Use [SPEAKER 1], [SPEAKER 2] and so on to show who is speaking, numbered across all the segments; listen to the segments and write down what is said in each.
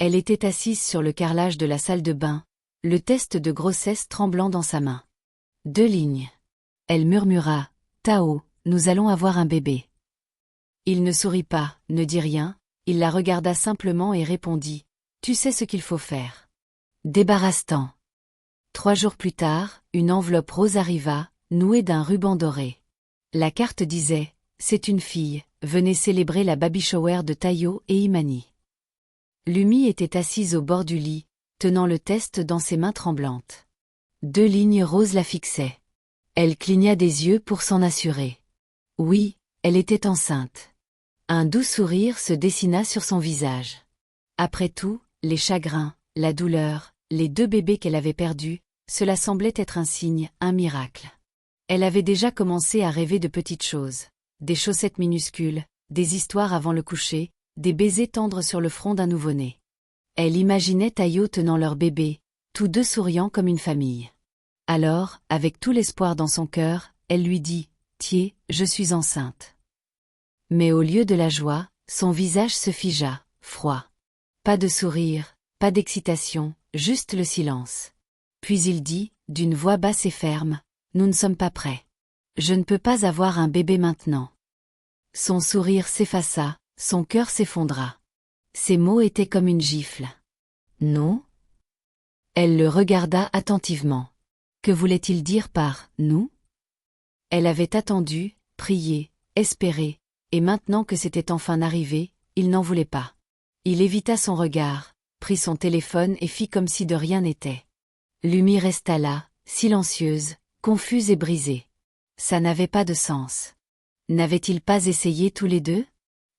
[SPEAKER 1] Elle était assise sur le carrelage de la salle de bain, le test de grossesse tremblant dans sa main. 2 lignes. Elle murmura, « Tao, nous allons avoir un bébé. » Il ne sourit pas, ne dit rien, il la regarda simplement et répondit, « Tu sais ce qu'il faut faire. » Débarrasse-t'en. 3 jours plus tard, une enveloppe rose arriva, nouée d'un ruban doré. La carte disait, « C'est une fille, venez célébrer la baby shower de Tayo et Imani. » Lumi était assise au bord du lit, tenant le test dans ses mains tremblantes. 2 lignes roses la fixaient. Elle cligna des yeux pour s'en assurer. Oui, elle était enceinte. Un doux sourire se dessina sur son visage. Après tout, les chagrins, la douleur, les 2 bébés qu'elle avait perdus, cela semblait être un signe, un miracle. Elle avait déjà commencé à rêver de petites choses. Des chaussettes minuscules, des histoires avant le coucher, des baisers tendres sur le front d'un nouveau-né. Elle imaginait Tayo tenant leur bébé, tous 2 souriant comme une famille. Alors, avec tout l'espoir dans son cœur, elle lui dit, « Tiens, je suis enceinte. » Mais au lieu de la joie, son visage se figea, froid. Pas de sourire, pas d'excitation, juste le silence. Puis il dit, d'une voix basse et ferme, « Nous ne sommes pas prêts. Je ne peux pas avoir un bébé maintenant. » Son sourire s'effaça, son cœur s'effondra. Ces mots étaient comme une gifle. « Non ?» Elle le regarda attentivement. Que voulait-il dire par « nous » ? Elle avait attendu, prié, espéré, et maintenant que c'était enfin arrivé, il n'en voulait pas. Il évita son regard, prit son téléphone et fit comme si de rien n'était. Lumi resta là, silencieuse, confuse et brisée. Ça n'avait pas de sens. N'avaient-ils pas essayé tous les 2 ?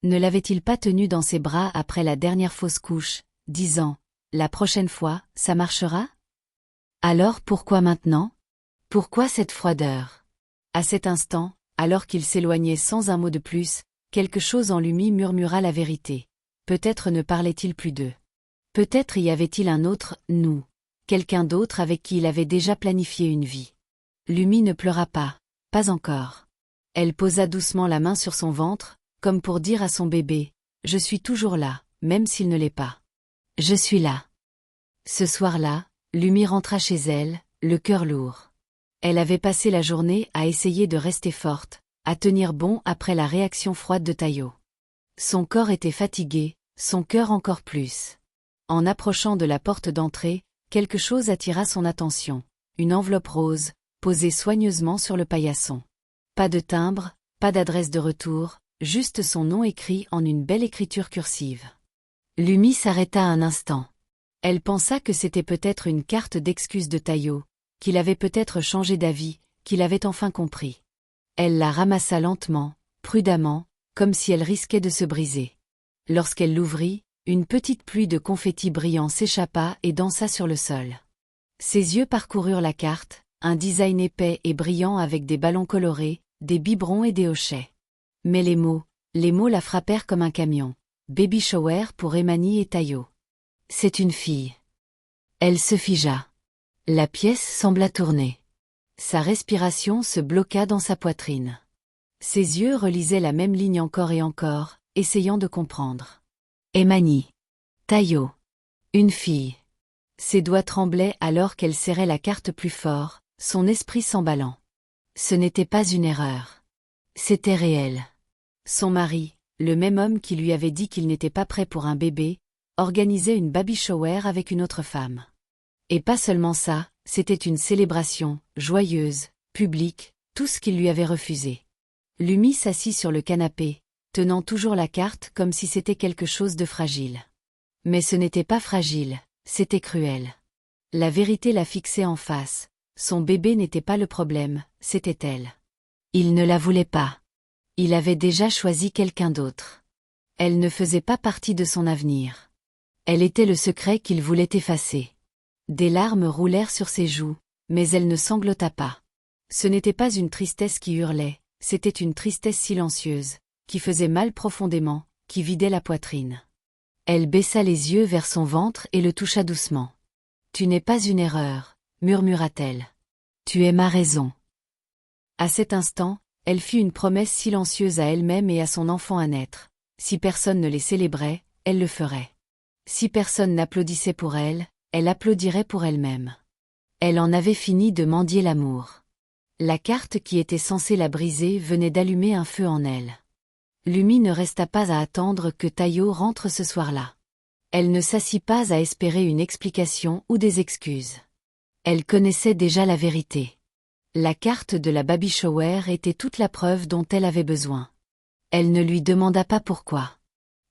[SPEAKER 1] Ne l'avait-il pas tenu dans ses bras après la dernière fausse couche, disant « La prochaine fois, ça marchera ?» Alors pourquoi maintenant ? Pourquoi cette froideur ? À cet instant, alors qu'il s'éloignait sans un mot de plus, quelque chose en Lumi murmura la vérité. Peut-être ne parlait-il plus d'eux. Peut-être y avait-il un autre « nous », quelqu'un d'autre avec qui il avait déjà planifié une vie. Lumi ne pleura pas, pas encore. Elle posa doucement la main sur son ventre, comme pour dire à son bébé « Je suis toujours là, même s'il ne l'est pas. Je suis là. » Ce soir-là, Lumi rentra chez elle, le cœur lourd. Elle avait passé la journée à essayer de rester forte, à tenir bon après la réaction froide de Tayo. Son corps était fatigué, son cœur encore plus. En approchant de la porte d'entrée, quelque chose attira son attention, une enveloppe rose, posée soigneusement sur le paillasson. Pas de timbre, pas d'adresse de retour, juste son nom écrit en une belle écriture cursive. Lumi s'arrêta un instant. Elle pensa que c'était peut-être une carte d'excuse de Tayo, qu'il avait peut-être changé d'avis, qu'il avait enfin compris. Elle la ramassa lentement, prudemment, comme si elle risquait de se briser. Lorsqu'elle l'ouvrit, une petite pluie de confettis brillants s'échappa et dansa sur le sol. Ses yeux parcoururent la carte, un design épais et brillant avec des ballons colorés, des biberons et des hochets. Mais les mots la frappèrent comme un camion. Baby shower pour Imani et Tayo. C'est une fille. Elle se figea. La pièce sembla tourner. Sa respiration se bloqua dans sa poitrine. Ses yeux relisaient la même ligne encore et encore, essayant de comprendre. Imani. Tayo. Une fille. Ses doigts tremblaient alors qu'elle serrait la carte plus fort, son esprit s'emballant. Ce n'était pas une erreur. C'était réel. Son mari, le même homme qui lui avait dit qu'il n'était pas prêt pour un bébé, organisait une baby shower avec une autre femme. Et pas seulement ça, c'était une célébration, joyeuse, publique, tout ce qu'il lui avait refusé. Lumi s'assit sur le canapé, tenant toujours la carte comme si c'était quelque chose de fragile. Mais ce n'était pas fragile, c'était cruel. La vérité la fixait en face, son bébé n'était pas le problème, c'était elle. Il ne la voulait pas. Il avait déjà choisi quelqu'un d'autre. Elle ne faisait pas partie de son avenir. Elle était le secret qu'il voulait effacer. Des larmes roulèrent sur ses joues, mais elle ne sanglota pas. Ce n'était pas une tristesse qui hurlait, c'était une tristesse silencieuse, qui faisait mal profondément, qui vidait la poitrine. Elle baissa les yeux vers son ventre et le toucha doucement. « Tu n'es pas une erreur, » murmura-t-elle. « Tu es ma raison. » À cet instant, elle fit une promesse silencieuse à elle-même et à son enfant à naître. Si personne ne les célébrait, elle le ferait. Si personne n'applaudissait pour elle, elle applaudirait pour elle-même. Elle en avait fini de mendier l'amour. La carte qui était censée la briser venait d'allumer un feu en elle. Lumi ne resta pas à attendre que Tayo rentre ce soir-là. Elle ne s'assit pas à espérer une explication ou des excuses. Elle connaissait déjà la vérité. La carte de la baby shower était toute la preuve dont elle avait besoin. Elle ne lui demanda pas pourquoi.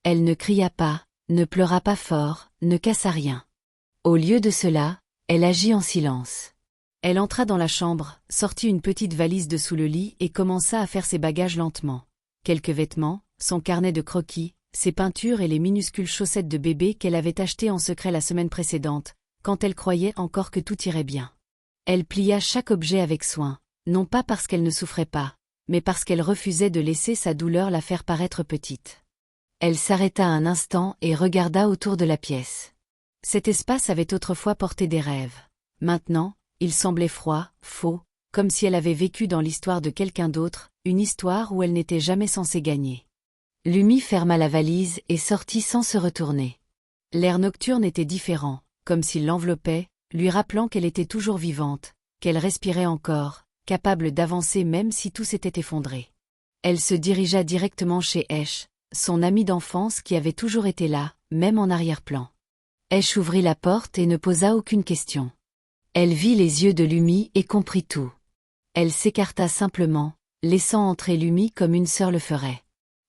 [SPEAKER 1] Elle ne cria pas, ne pleura pas fort, ne cassa rien. Au lieu de cela, elle agit en silence. Elle entra dans la chambre, sortit une petite valise de sous le lit et commença à faire ses bagages lentement. Quelques vêtements, son carnet de croquis, ses peintures et les minuscules chaussettes de bébé qu'elle avait achetées en secret la semaine précédente, quand elle croyait encore que tout irait bien. Elle plia chaque objet avec soin, non pas parce qu'elle ne souffrait pas, mais parce qu'elle refusait de laisser sa douleur la faire paraître petite. Elle s'arrêta un instant et regarda autour de la pièce. Cet espace avait autrefois porté des rêves. Maintenant, il semblait froid, faux, comme si elle avait vécu dans l'histoire de quelqu'un d'autre, une histoire où elle n'était jamais censée gagner. Lumi ferma la valise et sortit sans se retourner. L'air nocturne était différent, comme s'il l'enveloppait, lui rappelant qu'elle était toujours vivante, qu'elle respirait encore, capable d'avancer même si tout s'était effondré. Elle se dirigea directement chez Esh, son amie d'enfance qui avait toujours été là, même en arrière-plan. Esh ouvrit la porte et ne posa aucune question. Elle vit les yeux de Lumi et comprit tout. Elle s'écarta simplement, laissant entrer Lumi comme une sœur le ferait.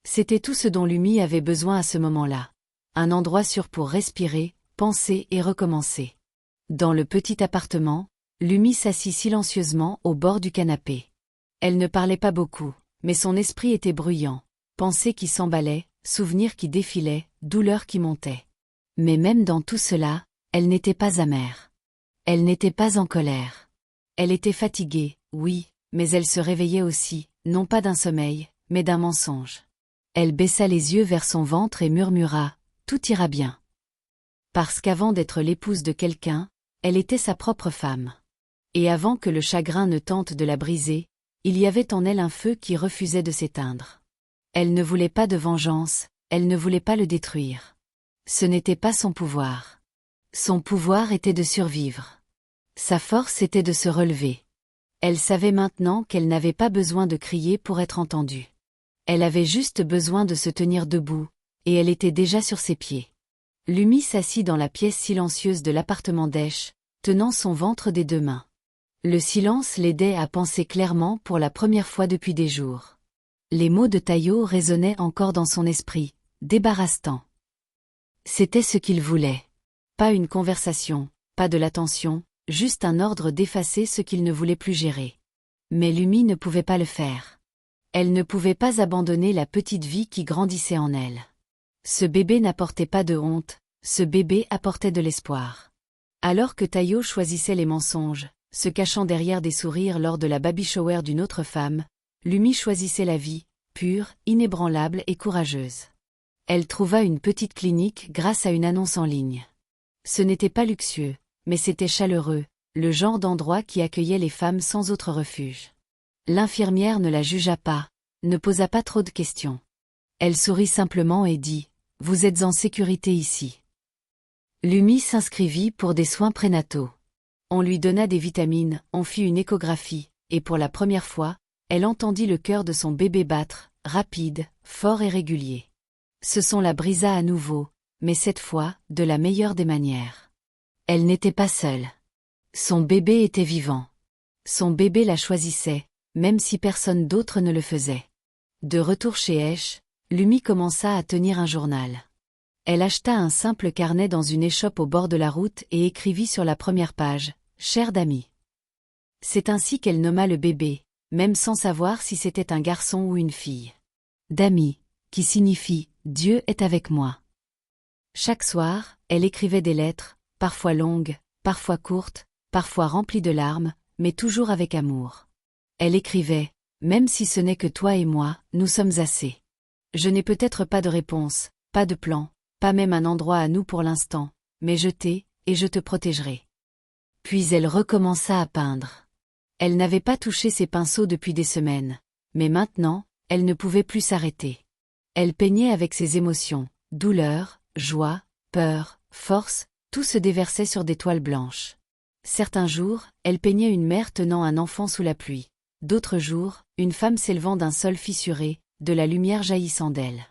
[SPEAKER 1] C'était tout ce dont Lumi avait besoin à ce moment-là. Un endroit sûr pour respirer, penser et recommencer. Dans le petit appartement, Lumi s'assit silencieusement au bord du canapé. Elle ne parlait pas beaucoup, mais son esprit était bruyant. Pensées qui s'emballaient, souvenirs qui défilaient, douleurs qui montaient. Mais même dans tout cela, elle n'était pas amère. Elle n'était pas en colère. Elle était fatiguée, oui, mais elle se réveillait aussi, non pas d'un sommeil, mais d'un mensonge. Elle baissa les yeux vers son ventre et murmura « Tout ira bien ». Parce qu'avant d'être l'épouse de quelqu'un, elle était sa propre femme. Et avant que le chagrin ne tente de la briser, il y avait en elle un feu qui refusait de s'éteindre. Elle ne voulait pas de vengeance, elle ne voulait pas le détruire. Ce n'était pas son pouvoir. Son pouvoir était de survivre. Sa force était de se relever. Elle savait maintenant qu'elle n'avait pas besoin de crier pour être entendue. Elle avait juste besoin de se tenir debout, et elle était déjà sur ses pieds. Lumi s'assit dans la pièce silencieuse de l'appartement d'Esh, tenant son ventre des deux mains. Le silence l'aidait à penser clairement pour la première fois depuis des jours. Les mots de Tayo résonnaient encore dans son esprit, débarrassant. C'était ce qu'il voulait. Pas une conversation, pas de l'attention, juste un ordre d'effacer ce qu'il ne voulait plus gérer. Mais Lumi ne pouvait pas le faire. Elle ne pouvait pas abandonner la petite vie qui grandissait en elle. Ce bébé n'apportait pas de honte, ce bébé apportait de l'espoir. Alors que Tayo choisissait les mensonges, se cachant derrière des sourires lors de la baby shower d'une autre femme, Lumi choisissait la vie, pure, inébranlable et courageuse. Elle trouva une petite clinique grâce à une annonce en ligne. Ce n'était pas luxueux, mais c'était chaleureux, le genre d'endroit qui accueillait les femmes sans autre refuge. L'infirmière ne la jugea pas, ne posa pas trop de questions. Elle sourit simplement et dit « Vous êtes en sécurité ici ». Lumi s'inscrivit pour des soins prénataux. On lui donna des vitamines, on fit une échographie, et pour la première fois, elle entendit le cœur de son bébé battre, rapide, fort et régulier. Ce son la brisa à nouveau, mais cette fois, de la meilleure des manières. Elle n'était pas seule. Son bébé était vivant. Son bébé la choisissait, même si personne d'autre ne le faisait. De retour chez Esh, Lumi commença à tenir un journal. Elle acheta un simple carnet dans une échoppe au bord de la route et écrivit sur la première page « Chère Dami ». C'est ainsi qu'elle nomma le bébé, même sans savoir si c'était un garçon ou une fille. Dami, qui signifie « Dieu est avec moi ». Chaque soir, elle écrivait des lettres, parfois longues, parfois courtes, parfois remplies de larmes, mais toujours avec amour. Elle écrivait « Même si ce n'est que toi et moi, nous sommes assez. Je n'ai peut-être pas de réponse, pas de plan, pas même un endroit à nous pour l'instant, mais je t'ai, et je te protégerai. » Puis elle recommença à peindre. Elle n'avait pas touché ses pinceaux depuis des semaines, mais maintenant, elle ne pouvait plus s'arrêter. Elle peignait avec ses émotions, douleur, joie, peur, force, tout se déversait sur des toiles blanches. Certains jours, elle peignait une mère tenant un enfant sous la pluie. D'autres jours, une femme s'élevant d'un sol fissuré, de la lumière jaillissant d'elle.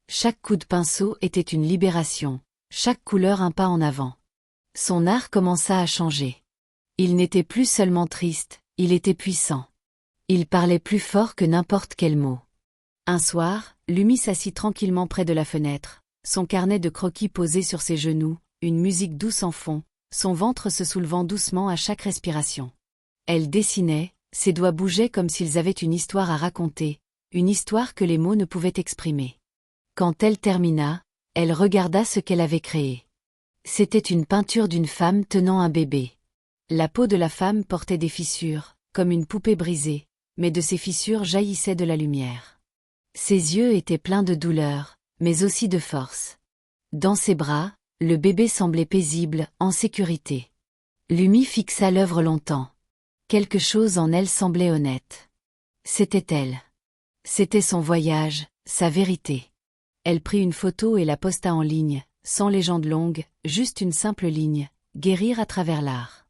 [SPEAKER 1] Chaque coup de pinceau était une libération, chaque couleur un pas en avant. Son art commença à changer. Il n'était plus seulement triste, il était puissant. Il parlait plus fort que n'importe quel mot. Un soir, Lumi s'assit tranquillement près de la fenêtre, son carnet de croquis posé sur ses genoux, une musique douce en fond, son ventre se soulevant doucement à chaque respiration. Elle dessinait, ses doigts bougeaient comme s'ils avaient une histoire à raconter, une histoire que les mots ne pouvaient exprimer. Quand elle termina, elle regarda ce qu'elle avait créé. C'était une peinture d'une femme tenant un bébé. La peau de la femme portait des fissures, comme une poupée brisée, mais de ces fissures jaillissait de la lumière. Ses yeux étaient pleins de douleur, mais aussi de force. Dans ses bras, le bébé semblait paisible, en sécurité. Lumi fixa l'œuvre longtemps. Quelque chose en elle semblait honnête. C'était elle. C'était son voyage, sa vérité. Elle prit une photo et la posta en ligne, sans légende longue, juste une simple ligne, guérir à travers l'art.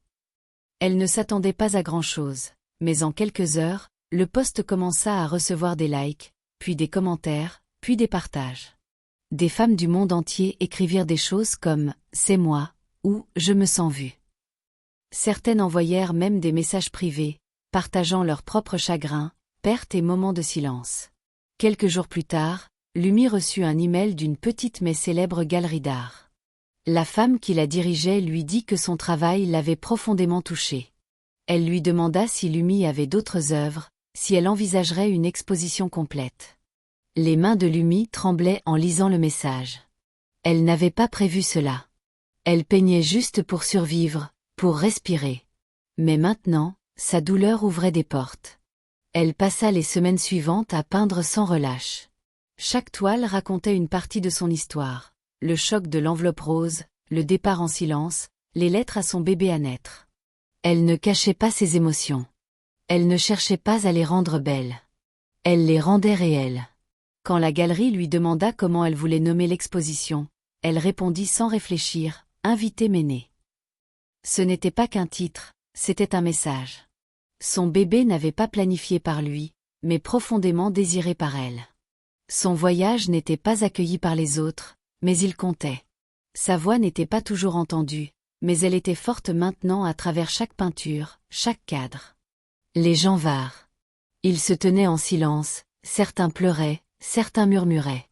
[SPEAKER 1] Elle ne s'attendait pas à grand-chose, mais en quelques heures, le post commença à recevoir des likes, puis des commentaires, puis des partages. Des femmes du monde entier écrivirent des choses comme « c'est moi » ou « je me sens vue ». Certaines envoyèrent même des messages privés, partageant leurs propres chagrins, pertes et moments de silence. Quelques jours plus tard, Lumi reçut un email d'une petite mais célèbre galerie d'art. La femme qui la dirigeait lui dit que son travail l'avait profondément touchée. Elle lui demanda si Lumi avait d'autres œuvres, si elle envisagerait une exposition complète. Les mains de Lumi tremblaient en lisant le message. Elle n'avait pas prévu cela. Elle peignait juste pour survivre, pour respirer. Mais maintenant, sa douleur ouvrait des portes. Elle passa les semaines suivantes à peindre sans relâche. Chaque toile racontait une partie de son histoire. Le choc de l'enveloppe rose, le départ en silence, les lettres à son bébé à naître. Elle ne cachait pas ses émotions. Elle ne cherchait pas à les rendre belles. Elle les rendait réelles. Quand la galerie lui demanda comment elle voulait nommer l'exposition, elle répondit sans réfléchir, « Invité Méné ». Ce n'était pas qu'un titre, c'était un message. Son bébé n'avait pas planifié par lui, mais profondément désiré par elle. Son voyage n'était pas accueilli par les autres, mais il comptait. Sa voix n'était pas toujours entendue, mais elle était forte maintenant à travers chaque peinture, chaque cadre. Les gens vinrent. Ils se tenaient en silence, certains pleuraient, certains murmuraient.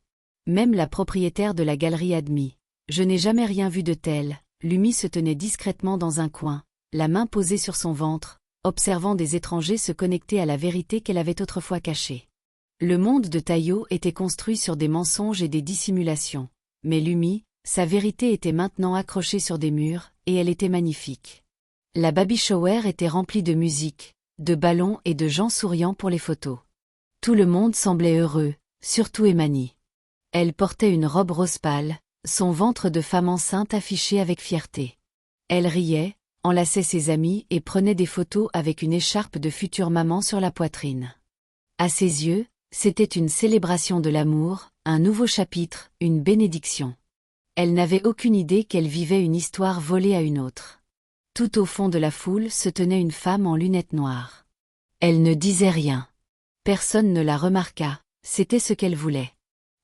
[SPEAKER 1] Même la propriétaire de la galerie admit. Je n'ai jamais rien vu de tel. Lumi se tenait discrètement dans un coin, la main posée sur son ventre, observant des étrangers se connecter à la vérité qu'elle avait autrefois cachée. Le monde de Taiyo était construit sur des mensonges et des dissimulations. Mais Lumi, sa vérité était maintenant accrochée sur des murs, et elle était magnifique. La baby shower était remplie de musique, de ballons et de gens souriant pour les photos. Tout le monde semblait heureux, surtout Emani. Elle portait une robe rose pâle, son ventre de femme enceinte affiché avec fierté. Elle riait, enlaçait ses amis et prenait des photos avec une écharpe de future maman sur la poitrine. À ses yeux, c'était une célébration de l'amour, un nouveau chapitre, une bénédiction. Elle n'avait aucune idée qu'elle vivait une histoire volée à une autre. Tout au fond de la foule se tenait une femme en lunettes noires. Elle ne disait rien. Personne ne la remarqua, c'était ce qu'elle voulait.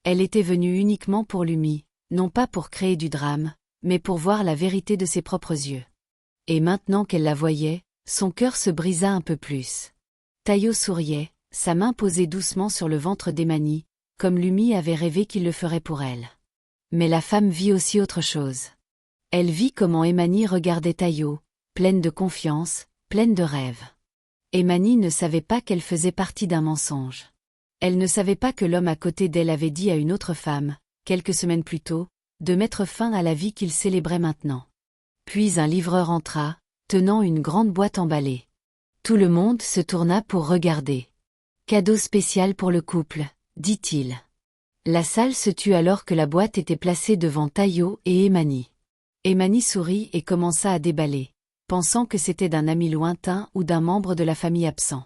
[SPEAKER 1] Elle était venue uniquement pour Lumi, non pas pour créer du drame, mais pour voir la vérité de ses propres yeux. Et maintenant qu'elle la voyait, son cœur se brisa un peu plus. Taiyo souriait, sa main posée doucement sur le ventre d'Emani, comme Lumi avait rêvé qu'il le ferait pour elle. Mais la femme vit aussi autre chose. Elle vit comment Emani regardait Taiyo, pleine de confiance, pleine de rêves. Emani ne savait pas qu'elle faisait partie d'un mensonge. Elle ne savait pas que l'homme à côté d'elle avait dit à une autre femme, quelques semaines plus tôt, de mettre fin à la vie qu'il célébrait maintenant. Puis un livreur entra, tenant une grande boîte emballée. Tout le monde se tourna pour regarder. « Cadeau spécial pour le couple », dit-il. La salle se tut alors que la boîte était placée devant Taiyo et Emani. Emani sourit et commença à déballer, pensant que c'était d'un ami lointain ou d'un membre de la famille absent.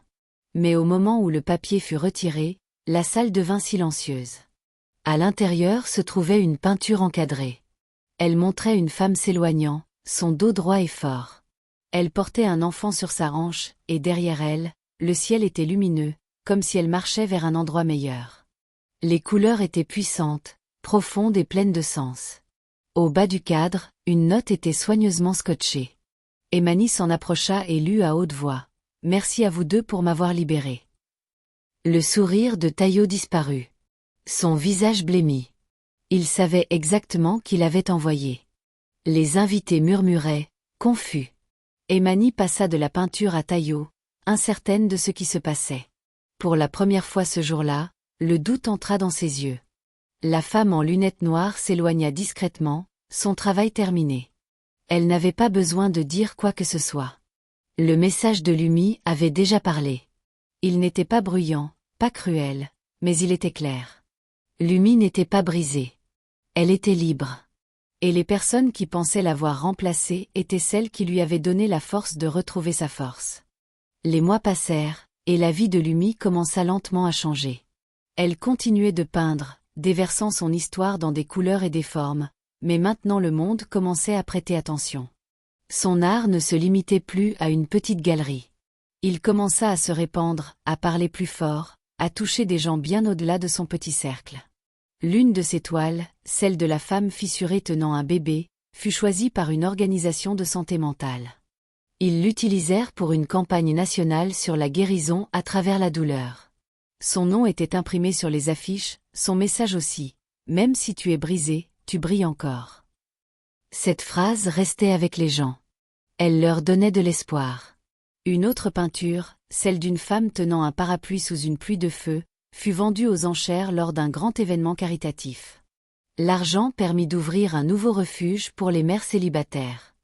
[SPEAKER 1] Mais au moment où le papier fut retiré, la salle devint silencieuse. À l'intérieur se trouvait une peinture encadrée. Elle montrait une femme s'éloignant, son dos droit et fort. Elle portait un enfant sur sa hanche, et derrière elle, le ciel était lumineux, comme si elle marchait vers un endroit meilleur. Les couleurs étaient puissantes, profondes et pleines de sens. Au bas du cadre, une note était soigneusement scotchée. Emani s'en approcha et lut à haute voix. « Merci à vous deux pour m'avoir libéré. » Le sourire de Tayo disparut. Son visage blêmit. Il savait exactement qui l'avait envoyé. Les invités murmuraient, confus. Emani passa de la peinture à Tayo, incertaine de ce qui se passait. Pour la première fois ce jour-là, le doute entra dans ses yeux. La femme en lunettes noires s'éloigna discrètement, son travail terminé. Elle n'avait pas besoin de dire quoi que ce soit. Le message de Lumi avait déjà parlé. Il n'était pas bruyant, pas cruel, mais il était clair. Lumi n'était pas brisée. Elle était libre. Et les personnes qui pensaient l'avoir remplacée étaient celles qui lui avaient donné la force de retrouver sa force. Les mois passèrent, et la vie de Lumi commença lentement à changer. Elle continuait de peindre, déversant son histoire dans des couleurs et des formes, mais maintenant le monde commençait à prêter attention. Son art ne se limitait plus à une petite galerie. Il commença à se répandre, à parler plus fort, à toucher des gens bien au-delà de son petit cercle. L'une de ses toiles, celle de la femme fissurée tenant un bébé, fut choisie par une organisation de santé mentale. Ils l'utilisèrent pour une campagne nationale sur la guérison à travers la douleur. Son nom était imprimé sur les affiches, son message aussi. Même si tu es brisé, tu brilles encore. Cette phrase restait avec les gens. Elle leur donnait de l'espoir. Une autre peinture, celle d'une femme tenant un parapluie sous une pluie de feu, fut vendue aux enchères lors d'un grand événement caritatif. L'argent permit d'ouvrir un nouveau refuge pour les mères célibataires.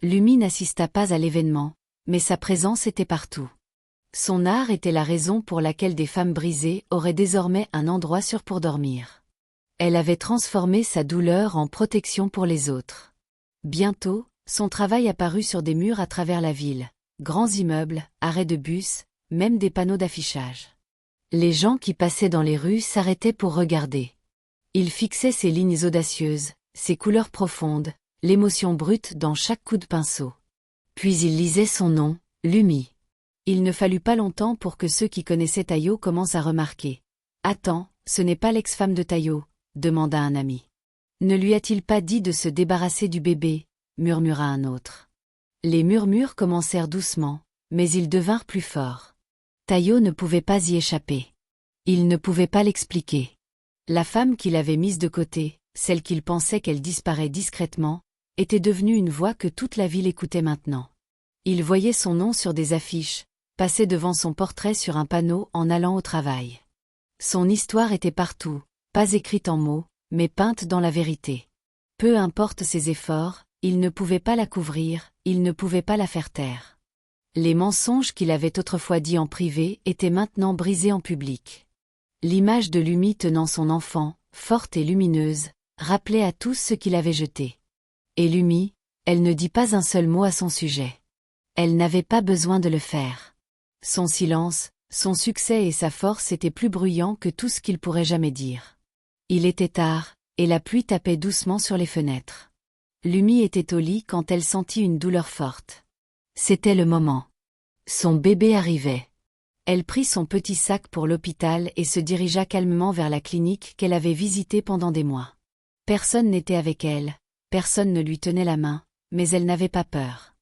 [SPEAKER 1] Lumi n'assista pas à l'événement, mais sa présence était partout. Son art était la raison pour laquelle des femmes brisées auraient désormais un endroit sûr pour dormir. Elle avait transformé sa douleur en protection pour les autres. Bientôt, son travail apparut sur des murs à travers la ville, grands immeubles, arrêts de bus, même des panneaux d'affichage. Les gens qui passaient dans les rues s'arrêtaient pour regarder. Ils fixaient ses lignes audacieuses, ses couleurs profondes, l'émotion brute dans chaque coup de pinceau. Puis ils lisaient son nom, Lumi. Il ne fallut pas longtemps pour que ceux qui connaissaient Tayo commencent à remarquer. « Attends, ce n'est pas l'ex-femme de Tayo ?» demanda un ami. « Ne lui a-t-il pas dit de se débarrasser du bébé ?» murmura un autre. Les murmures commencèrent doucement, mais ils devinrent plus forts. Tayo ne pouvait pas y échapper. Il ne pouvait pas l'expliquer. La femme qu'il avait mise de côté, celle qu'il pensait qu'elle disparaît discrètement, était devenue une voix que toute la ville écoutait maintenant. Il voyait son nom sur des affiches, passer devant son portrait sur un panneau en allant au travail. Son histoire était partout, pas écrite en mots, mais peinte dans la vérité. Peu importe ses efforts, il ne pouvait pas la couvrir, il ne pouvait pas la faire taire. Les mensonges qu'il avait autrefois dits en privé étaient maintenant brisés en public. L'image de Lumi tenant son enfant, forte et lumineuse, rappelait à tous ce qu'il avait jeté. Et Lumi, elle ne dit pas un seul mot à son sujet. Elle n'avait pas besoin de le faire. Son silence, son succès et sa force étaient plus bruyants que tout ce qu'il pourrait jamais dire. Il était tard, et la pluie tapait doucement sur les fenêtres. Lumi était au lit quand elle sentit une douleur forte. C'était le moment. Son bébé arrivait. Elle prit son petit sac pour l'hôpital et se dirigea calmement vers la clinique qu'elle avait visitée pendant des mois. Personne n'était avec elle, personne ne lui tenait la main, mais elle n'avait pas peur.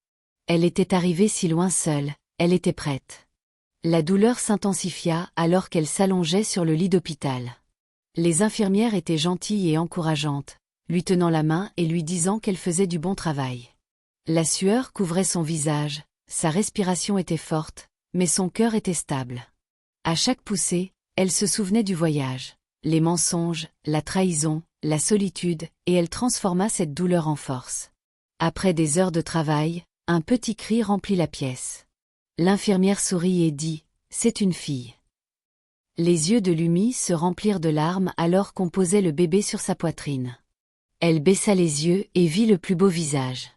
[SPEAKER 1] Elle était arrivée si loin seule, elle était prête. La douleur s'intensifia alors qu'elle s'allongeait sur le lit d'hôpital. Les infirmières étaient gentilles et encourageantes, lui tenant la main et lui disant qu'elle faisait du bon travail. La sueur couvrait son visage, sa respiration était forte, mais son cœur était stable. À chaque poussée, elle se souvenait du voyage, les mensonges, la trahison, la solitude, et elle transforma cette douleur en force. Après des heures de travail, un petit cri remplit la pièce. L'infirmière sourit et dit « C'est une fille ». Les yeux de Lumi se remplirent de larmes alors qu'on posait le bébé sur sa poitrine. Elle baissa les yeux et vit le plus beau visage.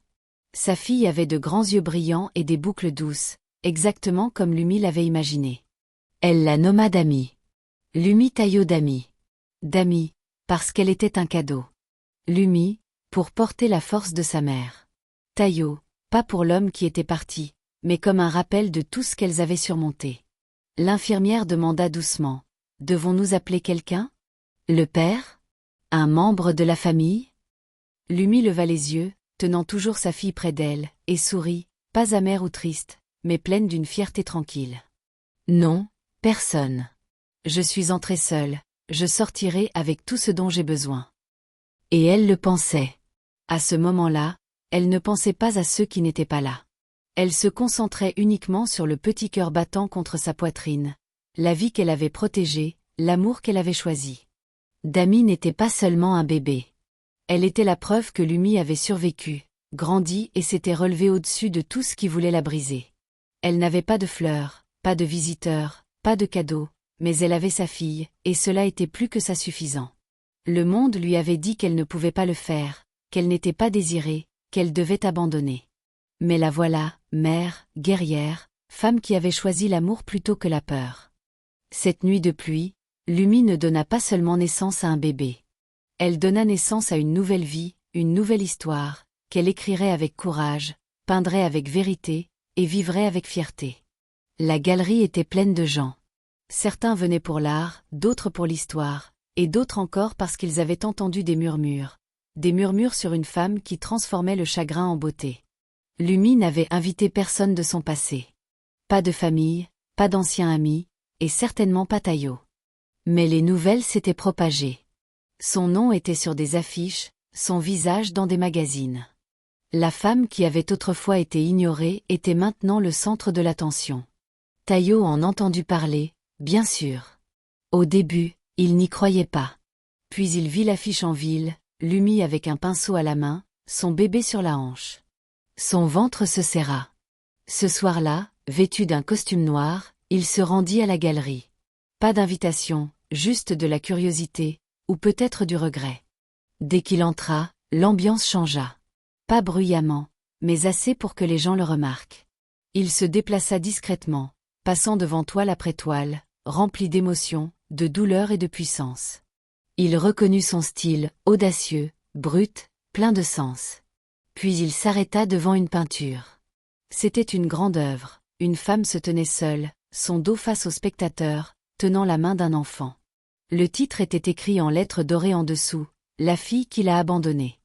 [SPEAKER 1] Sa fille avait de grands yeux brillants et des boucles douces, exactement comme Lumi l'avait imaginé. Elle la nomma Dami. Lumi Tayo Dami. Dami, parce qu'elle était un cadeau. Lumi, pour porter la force de sa mère. Tayo, pas pour l'homme qui était parti, mais comme un rappel de tout ce qu'elles avaient surmonté. L'infirmière demanda doucement. Devons-nous appeler quelqu'un? Le père? Un membre de la famille? Lumi leva les yeux, tenant toujours sa fille près d'elle, et sourit, pas amère ou triste, mais pleine d'une fierté tranquille. Non, personne. Je suis entrée seule, je sortirai avec tout ce dont j'ai besoin. Et elle le pensait. À ce moment-là, elle ne pensait pas à ceux qui n'étaient pas là. Elle se concentrait uniquement sur le petit cœur battant contre sa poitrine, la vie qu'elle avait protégée, l'amour qu'elle avait choisi. Dami n'était pas seulement un bébé. Elle était la preuve que Lumi avait survécu, grandi et s'était relevée au-dessus de tout ce qui voulait la briser. Elle n'avait pas de fleurs, pas de visiteurs, pas de cadeaux, mais elle avait sa fille, et cela était plus que ça suffisant. Le monde lui avait dit qu'elle ne pouvait pas le faire, qu'elle n'était pas désirée, qu'elle devait abandonner. Mais la voilà, mère, guerrière, femme qui avait choisi l'amour plutôt que la peur. Cette nuit de pluie, Lumi ne donna pas seulement naissance à un bébé. Elle donna naissance à une nouvelle vie, une nouvelle histoire, qu'elle écrirait avec courage, peindrait avec vérité, et vivrait avec fierté. La galerie était pleine de gens. Certains venaient pour l'art, d'autres pour l'histoire, et d'autres encore parce qu'ils avaient entendu des murmures sur une femme qui transformait le chagrin en beauté. Lumi n'avait invité personne de son passé. Pas de famille, pas d'anciens amis, et certainement pas Tayo. Mais les nouvelles s'étaient propagées. Son nom était sur des affiches, son visage dans des magazines. La femme qui avait autrefois été ignorée était maintenant le centre de l'attention. Tayo en entendit parler, bien sûr. Au début, il n'y croyait pas. Puis il vit l'affiche en ville, Lumi avec un pinceau à la main, son bébé sur la hanche. Son ventre se serra. Ce soir-là, vêtu d'un costume noir, il se rendit à la galerie. Pas d'invitation, juste de la curiosité, ou peut-être du regret. Dès qu'il entra, l'ambiance changea. Pas bruyamment, mais assez pour que les gens le remarquent. Il se déplaça discrètement, passant devant toile après toile, rempli d'émotion, de douleur et de puissance. Il reconnut son style, audacieux, brut, plein de sens. Puis il s'arrêta devant une peinture. C'était une grande œuvre, une femme se tenait seule, son dos face au spectateur, tenant la main d'un enfant. Le titre était écrit en lettres dorées en dessous, « La fille qui l'a abandonnée ».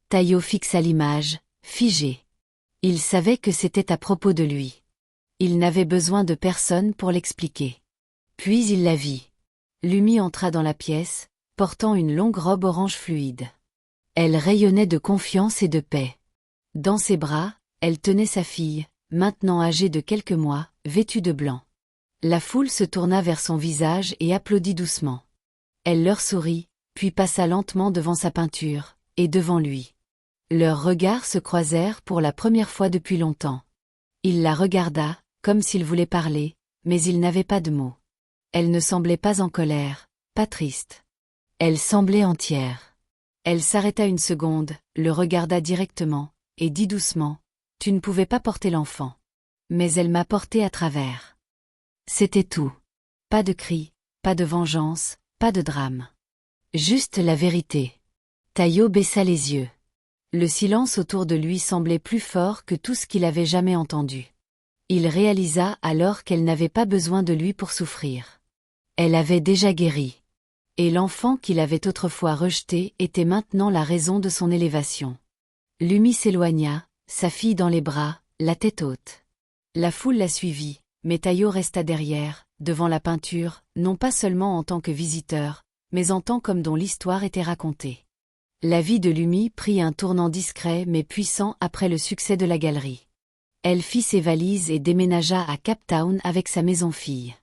[SPEAKER 1] Tayo fixa l'image, figé. Il savait que c'était à propos de lui. Il n'avait besoin de personne pour l'expliquer. Puis il la vit. Lumi entra dans la pièce, portant une longue robe orange fluide. Elle rayonnait de confiance et de paix. Dans ses bras, elle tenait sa fille, maintenant âgée de quelques mois, vêtue de blanc. La foule se tourna vers son visage et applaudit doucement. Elle leur sourit, puis passa lentement devant sa peinture, et devant lui. Leurs regards se croisèrent pour la première fois depuis longtemps. Il la regarda, comme s'il voulait parler, mais il n'avait pas de mots. Elle ne semblait pas en colère, pas triste. Elle semblait entière. Elle s'arrêta une seconde, le regarda directement, et dit doucement, « Tu ne pouvais pas porter l'enfant. Mais elle m'a porté à travers. » C'était tout. Pas de cris, pas de vengeance, pas de drame. Juste la vérité. Tayo baissa les yeux. Le silence autour de lui semblait plus fort que tout ce qu'il avait jamais entendu. Il réalisa alors qu'elle n'avait pas besoin de lui pour souffrir. Elle avait déjà guéri. Et l'enfant qu'il avait autrefois rejeté était maintenant la raison de son élévation. Lumi s'éloigna, sa fille dans les bras, la tête haute. La foule la suivit, mais Tayo resta derrière, devant la peinture, non pas seulement en tant que visiteur, mais en tant qu'homme dont l'histoire était racontée. La vie de Lumi prit un tournant discret mais puissant après le succès de la galerie. Elle fit ses valises et déménagea à Cape Town avec sa maison-fille.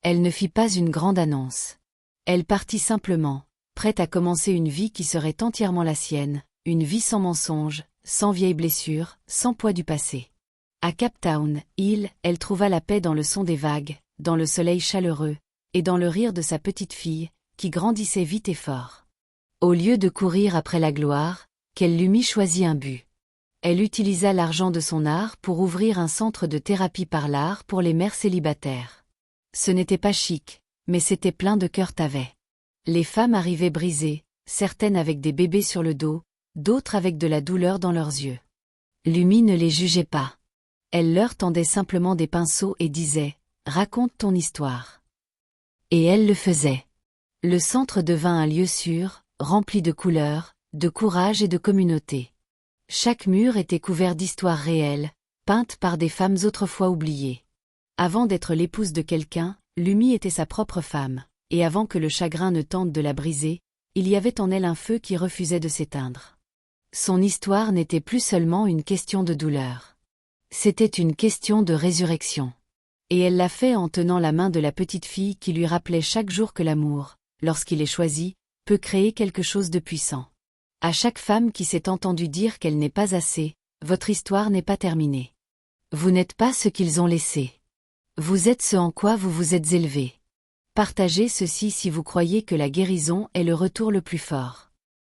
[SPEAKER 1] Elle ne fit pas une grande annonce. Elle partit simplement, prête à commencer une vie qui serait entièrement la sienne, une vie sans mensonges, sans vieilles blessures, sans poids du passé. À Cape Town, elle trouva la paix dans le son des vagues, dans le soleil chaleureux, et dans le rire de sa petite fille, qui grandissait vite et fort. Au lieu de courir après la gloire, qu'elle Lumi choisit un but. Elle utilisa l'argent de son art pour ouvrir un centre de thérapie par l'art pour les mères célibataires. Ce n'était pas chic, mais c'était plein de cœur tavet. Les femmes arrivaient brisées, certaines avec des bébés sur le dos, d'autres avec de la douleur dans leurs yeux. Lumi ne les jugeait pas. Elle leur tendait simplement des pinceaux et disait « Raconte ton histoire ». Et elle le faisait. Le centre devint un lieu sûr, rempli de couleurs, de courage et de communauté. Chaque mur était couvert d'histoires réelles, peintes par des femmes autrefois oubliées. Avant d'être l'épouse de quelqu'un, Lumi était sa propre femme, et avant que le chagrin ne tente de la briser, il y avait en elle un feu qui refusait de s'éteindre. Son histoire n'était plus seulement une question de douleur. C'était une question de résurrection. Et elle l'a fait en tenant la main de la petite fille qui lui rappelait chaque jour que l'amour, lorsqu'il est choisi, peut créer quelque chose de puissant. À chaque femme qui s'est entendue dire qu'elle n'est pas assez, votre histoire n'est pas terminée. Vous n'êtes pas ce qu'ils ont laissé. Vous êtes ce en quoi vous vous êtes élevé. Partagez ceci si vous croyez que la guérison est le retour le plus fort.